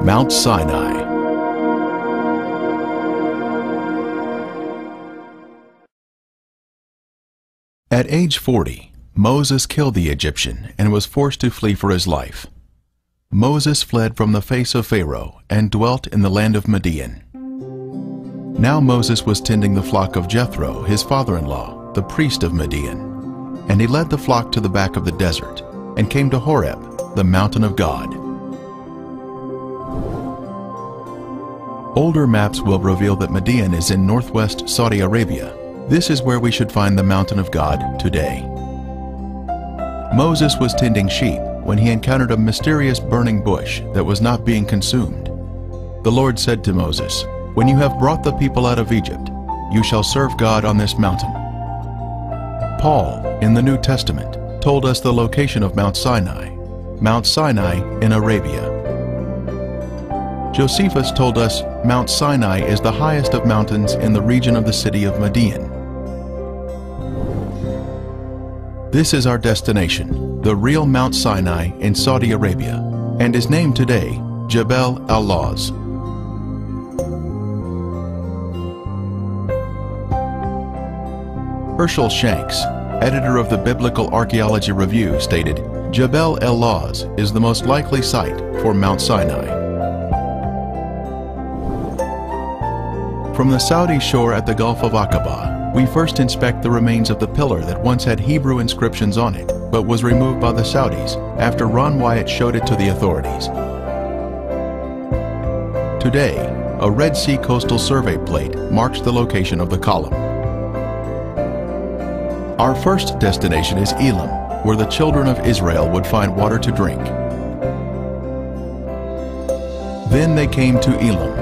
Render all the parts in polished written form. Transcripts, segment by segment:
Mount Sinai. At age 40, Moses killed the Egyptian and was forced to flee for his life. Moses fled from the face of Pharaoh and dwelt in the land of Midian. Now Moses was tending the flock of Jethro, his father-in-law, the priest of Midian, and he led the flock to the back of the desert and came to Horeb, the mountain of God. Older maps will reveal that Midian is in northwest Saudi Arabia. This is where we should find the mountain of God today. Moses was tending sheep when he encountered a mysterious burning bush that was not being consumed. The Lord said to Moses, "When you have brought the people out of Egypt, you shall serve God on this mountain." Paul, in the New Testament, told us the location of Mount Sinai in Arabia. Josephus told us Mount Sinai is the highest of mountains in the region of the city of Midian. This is our destination, the real Mount Sinai in Saudi Arabia, and is named today Jebel al-Lawz. Herschel Shanks, editor of the Biblical Archaeology Review, stated, "Jebel al-Lawz is the most likely site for Mount Sinai." From the Saudi shore at the Gulf of Aqaba, we first inspect the remains of the pillar that once had Hebrew inscriptions on it, but was removed by the Saudis after Ron Wyatt showed it to the authorities. Today, a Red Sea coastal survey plate marks the location of the column. Our first destination is Elim, where the children of Israel would find water to drink. Then they came to Elim,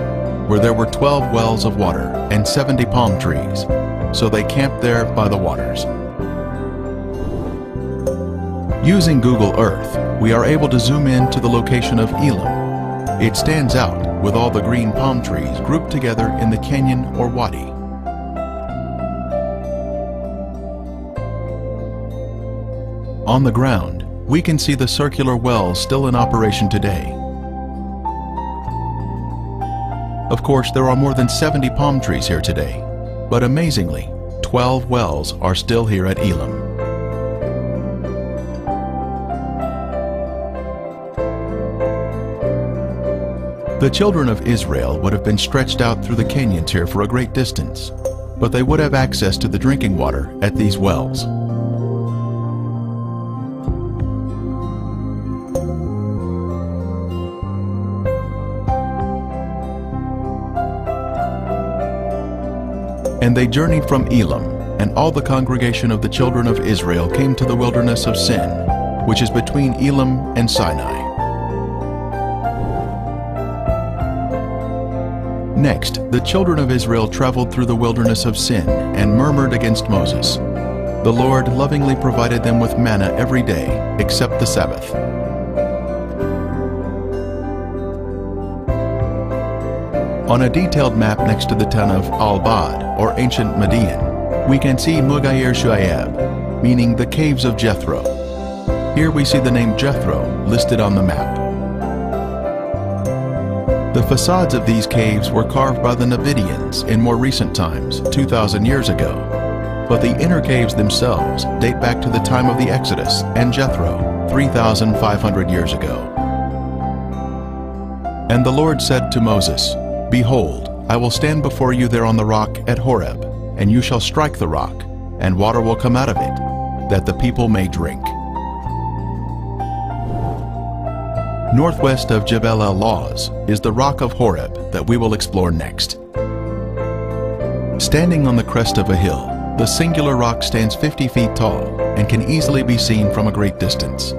where there were 12 wells of water and 70 palm trees, so they camped there by the waters. Using Google Earth, we are able to zoom in to the location of Elim. It stands out with all the green palm trees grouped together in the canyon or wadi. On the ground, we can see the circular wells still in operation today. Of course, there are more than 70 palm trees here today, but amazingly, 12 wells are still here at Elim. The children of Israel would have been stretched out through the canyons here for a great distance, but they would have access to the drinking water at these wells. And they journeyed from Elim, and all the congregation of the children of Israel came to the wilderness of Sin, which is between Elim and Sinai. Next, the children of Israel traveled through the wilderness of Sin and murmured against Moses. The Lord lovingly provided them with manna every day, except the Sabbath. On a detailed map next to the town of Al-Bad, or ancient Midian, we can see Mughayir Shu'aib, meaning the caves of Jethro. Here we see the name Jethro listed on the map. The facades of these caves were carved by the Nubidians in more recent times, 2,000 years ago, but the inner caves themselves date back to the time of the Exodus and Jethro, 3,500 years ago. And the Lord said to Moses, "Behold, I will stand before you there on the rock at Horeb, and you shall strike the rock, and water will come out of it, that the people may drink." Northwest of Jebel al-Lawz is the rock of Horeb that we will explore next. Standing on the crest of a hill, the singular rock stands 50 feet tall and can easily be seen from a great distance.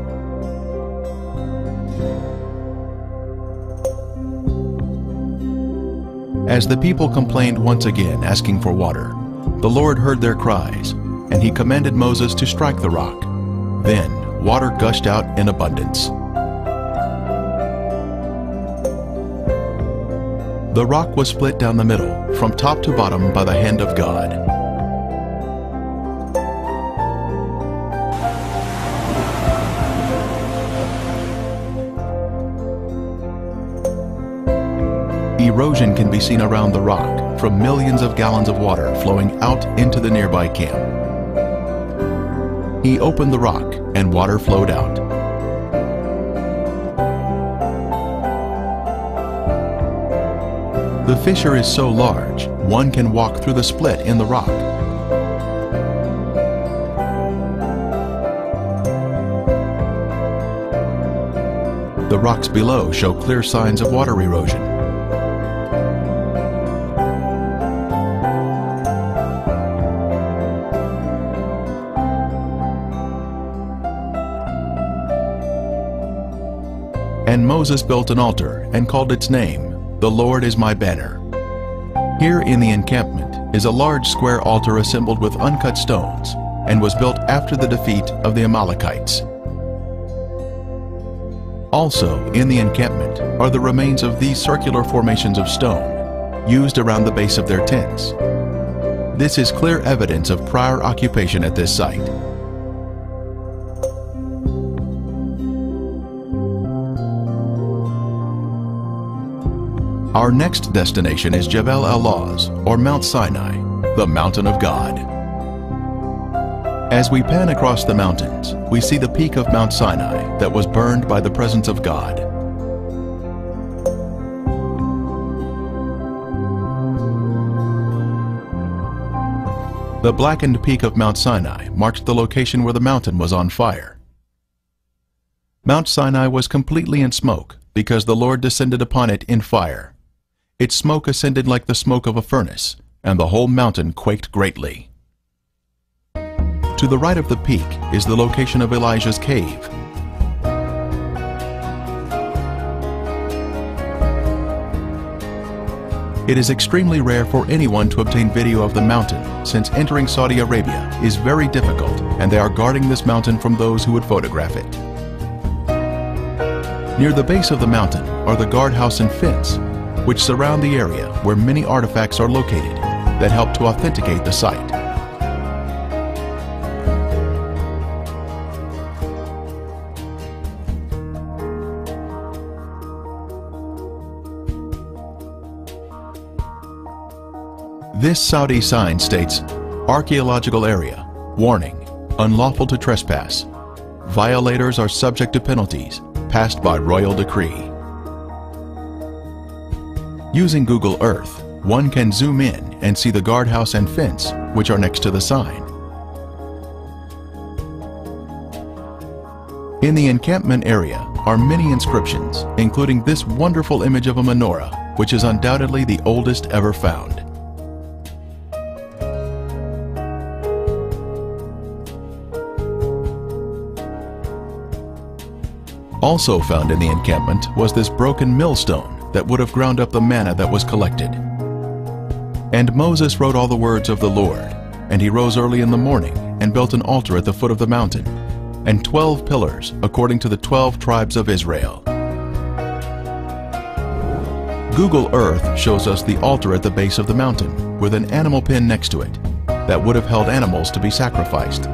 As the people complained once again, asking for water, the Lord heard their cries, and he commanded Moses to strike the rock. Then water gushed out in abundance. The rock was split down the middle, from top to bottom by the hand of God. Erosion can be seen around the rock from millions of gallons of water flowing out into the nearby camp. He opened the rock and water flowed out. The fissure is so large, one can walk through the split in the rock. The rocks below show clear signs of water erosion. And Moses built an altar and called its name, "The Lord is my banner." Here in the encampment is a large square altar assembled with uncut stones and was built after the defeat of the Amalekites. Also in the encampment are the remains of these circular formations of stone used around the base of their tents. This is clear evidence of prior occupation at this site. Our next destination is Jebel al-Lawz, or Mount Sinai, the mountain of God. As we pan across the mountains, we see the peak of Mount Sinai that was burned by the presence of God. The blackened peak of Mount Sinai marked the location where the mountain was on fire. Mount Sinai was completely in smoke because the Lord descended upon it in fire. Its smoke ascended like the smoke of a furnace, and the whole mountain quaked greatly. To the right of the peak is the location of Elijah's cave. It is extremely rare for anyone to obtain video of the mountain, since entering Saudi Arabia is very difficult, and they are guarding this mountain from those who would photograph it. Near the base of the mountain are the guardhouse and fence, which surround the area where many artifacts are located that help to authenticate the site. This Saudi sign states, "Archaeological area, warning, unlawful to trespass. Violators are subject to penalties passed by royal decree." Using Google Earth, one can zoom in and see the guardhouse and fence, which are next to the sign. In the encampment area are many inscriptions, including this wonderful image of a menorah, which is undoubtedly the oldest ever found. Also found in the encampment was this broken millstone that would have ground up the manna that was collected. And Moses wrote all the words of the Lord, and he rose early in the morning and built an altar at the foot of the mountain, and 12 pillars according to the 12 tribes of Israel. Google Earth shows us the altar at the base of the mountain with an animal pen next to it that would have held animals to be sacrificed.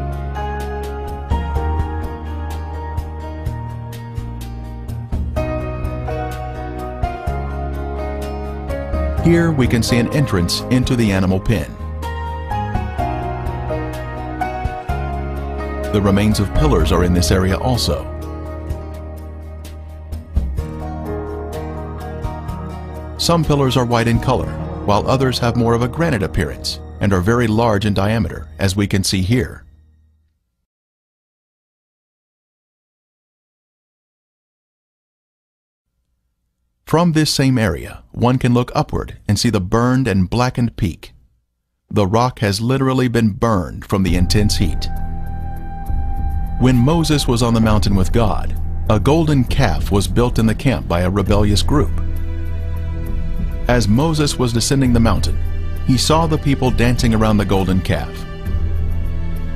Here we can see an entrance into the animal pen. The remains of pillars are in this area also. Some pillars are white in color, while others have more of a granite appearance and are very large in diameter, as we can see here. From this same area, one can look upward and see the burned and blackened peak. The rock has literally been burned from the intense heat. When Moses was on the mountain with God, a golden calf was built in the camp by a rebellious group. As Moses was descending the mountain, he saw the people dancing around the golden calf.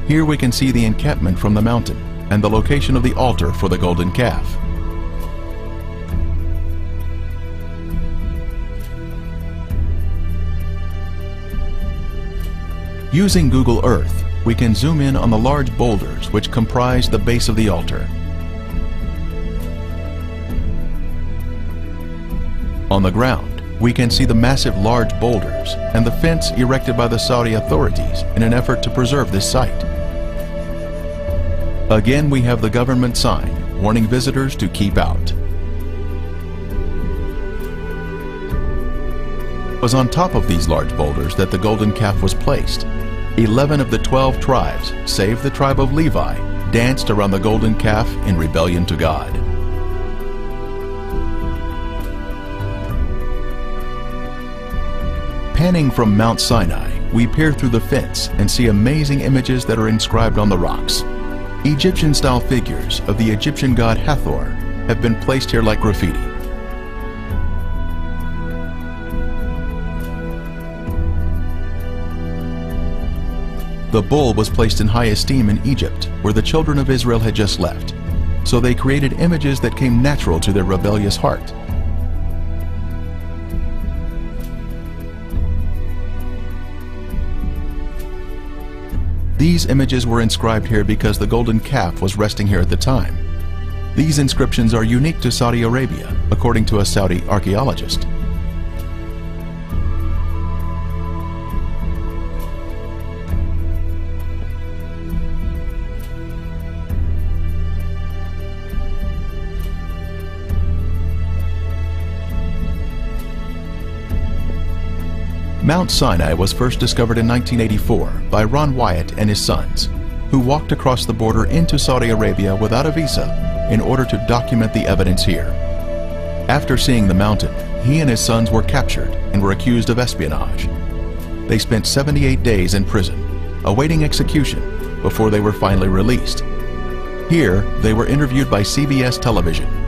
Here we can see the encampment from the mountain and the location of the altar for the golden calf. Using Google Earth, we can zoom in on the large boulders which comprise the base of the altar. On the ground, we can see the massive large boulders and the fence erected by the Saudi authorities in an effort to preserve this site. Again, we have the government sign warning visitors to keep out. It was on top of these large boulders that the golden calf was placed. 11 of the 12 tribes, save the tribe of Levi, danced around the golden calf in rebellion to God. Panning from Mount Sinai, we peer through the fence and see amazing images that are inscribed on the rocks. Egyptian-style figures of the Egyptian god Hathor have been placed here like graffiti. The bull was placed in high esteem in Egypt, where the children of Israel had just left, so they created images that came natural to their rebellious heart. These images were inscribed here because the golden calf was resting here at the time. These inscriptions are unique to Saudi Arabia, according to a Saudi archaeologist. Mount Sinai was first discovered in 1984 by Ron Wyatt and his sons, who walked across the border into Saudi Arabia without a visa in order to document the evidence here. After seeing the mountain, he and his sons were captured and were accused of espionage. They spent 78 days in prison, awaiting execution, before they were finally released. Here, they were interviewed by CBS television.